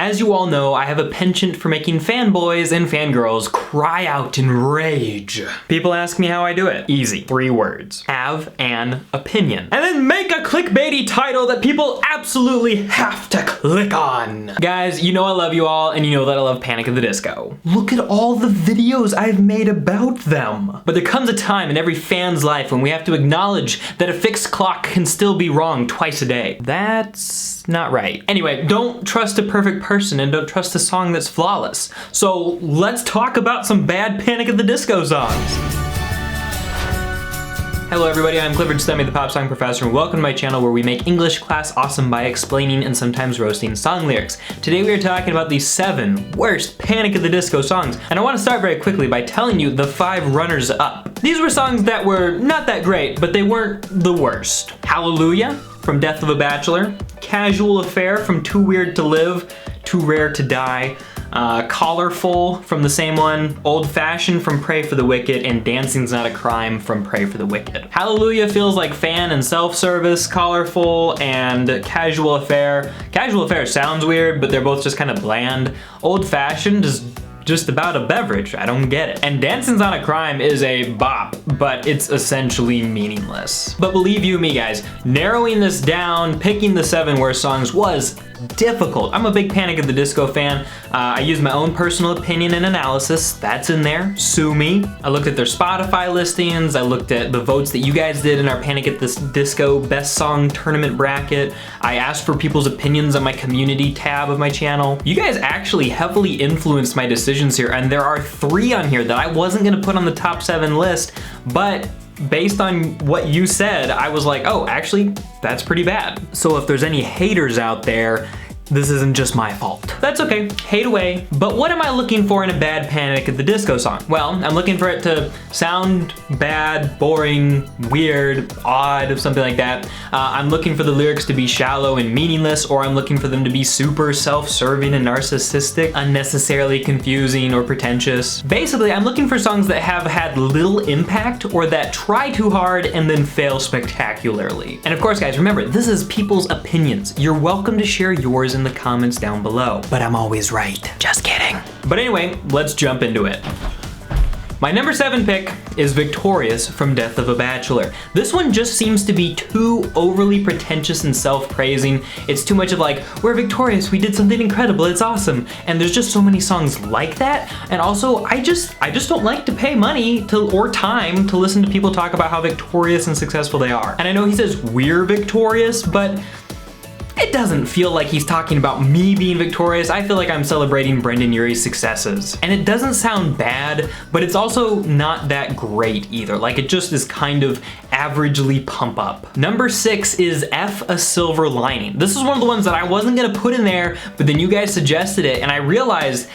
As you all know, I have a penchant for making fanboys and fangirls cry out in rage. People ask me how I do it. Easy, 3 words. Have an opinion. And then make a clickbaity title that people absolutely have to click on. Guys, you know I love you all, and you know that I love Panic at the Disco. Look at all the videos I've made about them. But there comes a time in every fan's life when we have to acknowledge that a fixed clock can still be wrong twice a day. That's not right. Anyway, don't trust a perfect person and don't trust a song that's flawless. So let's talk about some bad Panic at the Disco songs. Hello everybody, I'm Clifford Stemmy, the pop song professor, and welcome to my channel where we make English class awesome by explaining and sometimes roasting song lyrics. Today we are talking about the 7 worst Panic at the Disco songs, and I want to start very quickly by telling you the 5 runners up. These were songs that were not that great, but they weren't the worst. Hallelujah from Death of a Bachelor, Casual Affair from Too Weird to Live, Too Rare to Die, Collarful from the same one, Old Fashioned from Pray for the Wicked, and Dancing's Not a Crime from Pray for the Wicked. Hallelujah feels like fan and self-service, Collarful and Casual Affair. Casual Affair sounds weird, but they're both just kind of bland. Old Fashioned is just about a beverage, I don't get it. And Dancing's Not a Crime is a bop, but it's essentially meaningless. But believe you me guys, narrowing this down, picking the 7 worst songs was difficult. I'm a big Panic at the Disco fan. I used my own personal opinion and analysis. That's in there. Sue me. I looked at their Spotify listings. I looked at the votes that you guys did in our Panic at the Disco Best Song Tournament bracket. I asked for people's opinions on my community tab of my channel. You guys actually heavily influenced my decisions here, and there are 3 on here that I wasn't gonna put on the top 7 list, but based on what you said, I was like, oh, actually, that's pretty bad. So if there's any haters out there, this isn't just my fault. That's okay, hate away. But what am I looking for in a bad Panic at the Disco song? Well, I'm looking for it to sound bad, boring, weird, odd, something like that. I'm looking for the lyrics to be shallow and meaningless, or I'm looking for them to be super self-serving and narcissistic, unnecessarily confusing or pretentious. Basically, I'm looking for songs that have had little impact or that try too hard and then fail spectacularly. And of course, guys, remember, this is people's opinions. You're welcome to share yours in the comments down below, but I'm always right. Just kidding. But anyway, let's jump into it. My number 7 pick is Victorious from Death of a Bachelor. This one just seems to be too overly pretentious and self-praising. It's too much of like, we're victorious, we did something incredible, it's awesome. And there's just so many songs like that. And also, I just don't like to pay money or time to listen to people talk about how victorious and successful they are. And I know he says we're victorious, but it doesn't feel like he's talking about me being victorious. I feel like I'm celebrating Brendan Urie's successes. And it doesn't sound bad, but it's also not that great either. Like, it just is kind of averagely pump up. Number 6 is F a Silver Lining. This is one of the ones that I wasn't gonna put in there, but then you guys suggested it, and I realized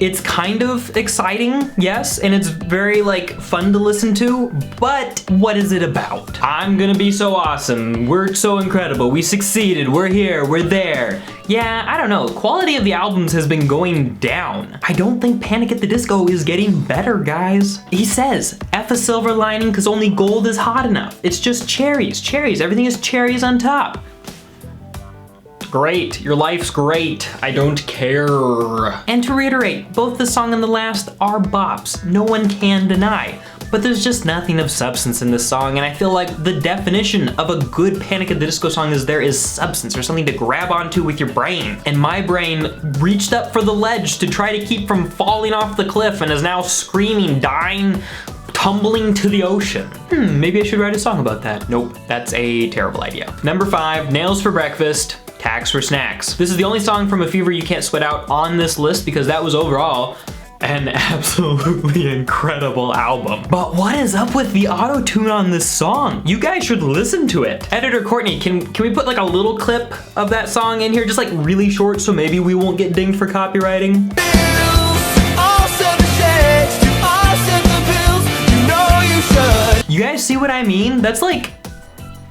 it's kind of exciting, yes, and it's very like fun to listen to, but what is it about? I'm gonna be so awesome, we're so incredible, we succeeded, we're here, we're there. Yeah, I don't know, quality of the albums has been going down. I don't think Panic at the Disco is getting better, guys. He says, F a silver lining cause only gold is hot enough. It's just cherries, everything is cherries on top. Great, your life's great, I don't care. And to reiterate, both the song and the last are bops, no one can deny. But there's just nothing of substance in this song, and I feel like the definition of a good Panic at the Disco song is there is substance, or something to grab onto with your brain. And my brain reached up for the ledge to try to keep from falling off the cliff and is now screaming, dying, tumbling to the ocean. Maybe I should write a song about that. Nope, that's a terrible idea. Number 5, Nails for Breakfast, Tax for Snacks. This is the only song from A Fever You Can't Sweat Out on this list because that was overall an absolutely incredible album. But what is up with the auto-tune on this song? You guys should listen to it. Editor Courtney, can we put like a little clip of that song in here, just like really short so maybe we won't get dinged for copywriting? You guys see what I mean? That's like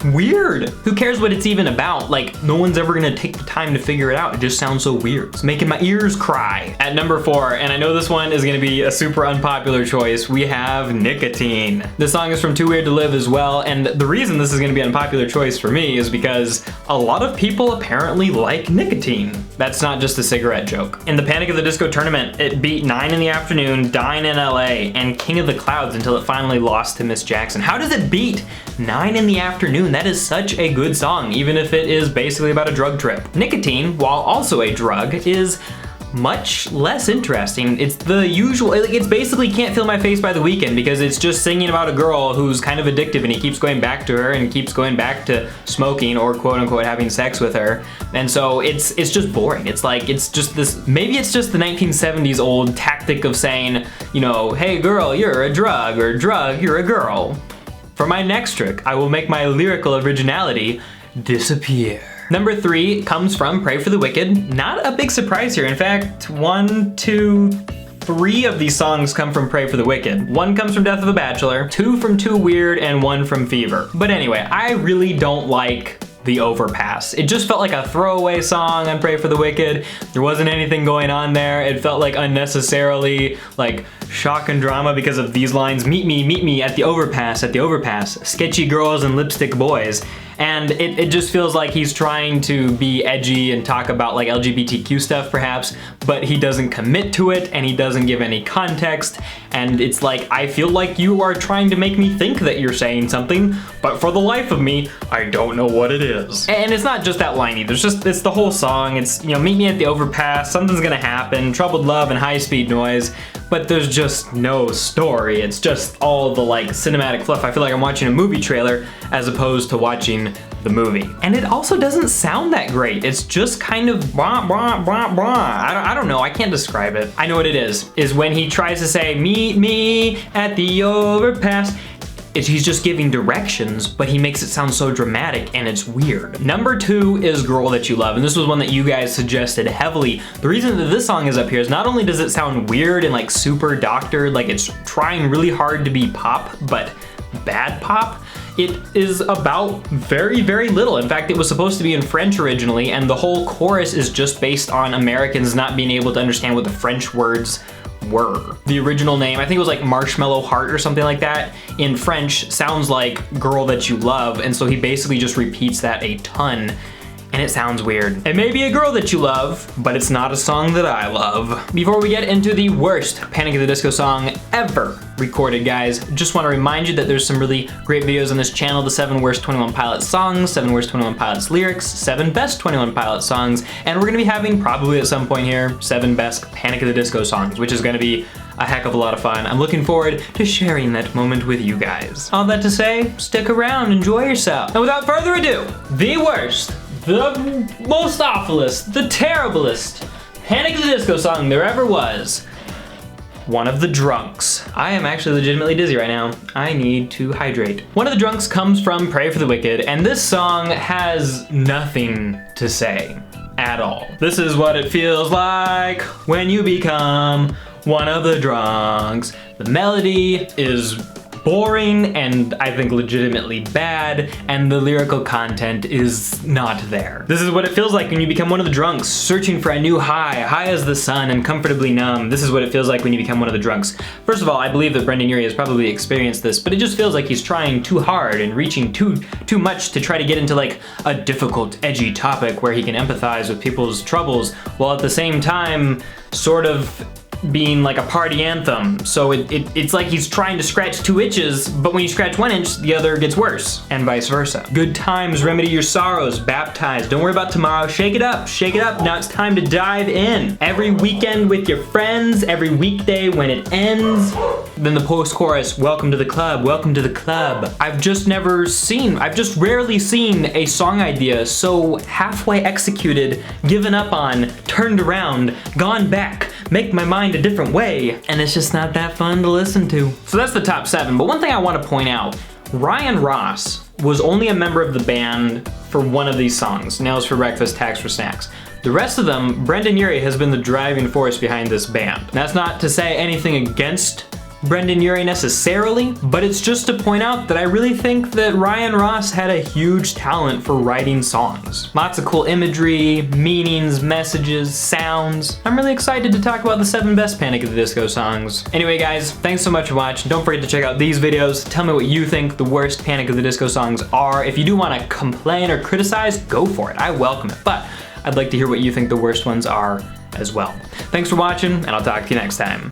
weird. Who cares what it's even about? Like, no one's ever gonna take the time to figure it out. It just sounds so weird. It's making my ears cry. At number 4, and I know this one is gonna be a super unpopular choice, we have Nicotine. This song is from Too Weird to Live as well, and the reason this is gonna be an unpopular choice for me is because a lot of people apparently like Nicotine. That's not just a cigarette joke. In the Panic at the Disco tournament, it beat 9 in the Afternoon, Dine in LA, and King of the Clouds until it finally lost to Miss Jackson. How does it beat 9 in the Afternoon? That is such a good song, even if it is basically about a drug trip. Nicotine, while also a drug, is much less interesting. It's the usual, it's basically Can't Feel My Face by The Weeknd, because it's just singing about a girl who's kind of addictive and he keeps going back to her and keeps going back to smoking or quote unquote having sex with her. And so it's just boring. It's like, it's just this, maybe it's just the 1970s old tactic of saying, you know, hey girl, you're a drug, or drug, you're a girl. For my next trick, I will make my lyrical originality disappear. Number 3 comes from Pray for the Wicked. Not a big surprise here. In fact, 1, 2, 3 of these songs come from Pray for the Wicked. 1 comes from Death of a Bachelor, 2 from Too Weird, and 1 from Fever. But anyway, I really don't like the Overpass. It just felt like a throwaway song on Pray for the Wicked. There wasn't anything going on there. It felt like unnecessarily like shock and drama because of these lines, meet me at the overpass, sketchy girls and lipstick boys. And it just feels like he's trying to be edgy and talk about like LGBTQ stuff perhaps, but he doesn't commit to it and he doesn't give any context. And it's like, I feel like you are trying to make me think that you're saying something, but for the life of me, I don't know what it is. And it's not just that line either, it's the whole song. It's, you know, meet me at the overpass, something's gonna happen, troubled love and high speed noise, but there's just no story. It's just all the like cinematic fluff. I feel like I'm watching a movie trailer as opposed to watching the movie. And it also doesn't sound that great. It's just kind of blah, blah, blah, blah. I don't know, I can't describe it. I know what it is when he tries to say, meet me at the overpass. He's just giving directions, but he makes it sound so dramatic and it's weird. Number 2 is Girl That You Love, and this was one that you guys suggested heavily. The reason that this song is up here is not only does it sound weird and like super doctored, like it's trying really hard to be pop, but bad pop, it is about very, very little. In fact, it was supposed to be in French originally, and the whole chorus is just based on Americans not being able to understand what the French words were. The original name, I think it was like Marshmallow Heart or something like that, in French sounds like Girl That You Love, and so he basically just repeats that a ton, and it sounds weird. It may be a girl that you love, but it's not a song that I love. Before we get into the worst Panic at the Disco song ever recorded, guys, just want to remind you that there's some really great videos on this channel: the 7 worst 21 Pilots songs, 7 worst 21 Pilots lyrics, 7 best 21 Pilots songs, and we're gonna be having, probably at some point here, 7 best Panic at the Disco songs, which is gonna be a heck of a lot of fun. I'm looking forward to sharing that moment with you guys. All that to say, stick around, enjoy yourself. And without further ado, the worst, the most awfulest, the terriblest Panic at the Disco song there ever was. One of the Drunks. I am actually legitimately dizzy right now. I need to hydrate. One of the Drunks comes from Pray for the Wicked, and this song has nothing to say at all. This is what it feels like when you become one of the Drunks. The melody is boring and I think legitimately bad, and the lyrical content is not there. This is what it feels like when you become one of the Drunks, searching for a new high as the sun and comfortably numb. This is what it feels like when you become one of the Drunks. First of all, I believe that Brendan Urie has probably experienced this, but it just feels like he's trying too hard and reaching too much to try to get into like a difficult, edgy topic where he can empathize with people's troubles, while at the same time sort of being like a party anthem. So it's like he's trying to scratch 2 itches, but when you scratch 1 inch, the other gets worse, and vice versa. Good times remedy your sorrows, baptized, don't worry about tomorrow, shake it up, now it's time to dive in. Every weekend with your friends, every weekday when it ends. Then the post-chorus, welcome to the club, welcome to the club. I've just rarely seen a song idea so halfway executed, given up on, turned around, gone back, make my mind a different way, and it's just not that fun to listen to. So that's the top 7, but one thing I want to point out, Ryan Ross was only a member of the band for one of these songs, Nails for Breakfast, Tags for Snacks. The rest of them, Brendan Urie has been the driving force behind this band. That's not to say anything against Brendan Urie necessarily, but it's just to point out that I really think that Ryan Ross had a huge talent for writing songs. Lots of cool imagery, meanings, messages, sounds. I'm really excited to talk about the 7 best Panic at the Disco songs. Anyway guys, thanks so much for watching. Don't forget to check out these videos. Tell me what you think the worst Panic at the Disco songs are. If you do want to complain or criticize, go for it. I welcome it. But I'd like to hear what you think the worst ones are as well. Thanks for watching, and I'll talk to you next time.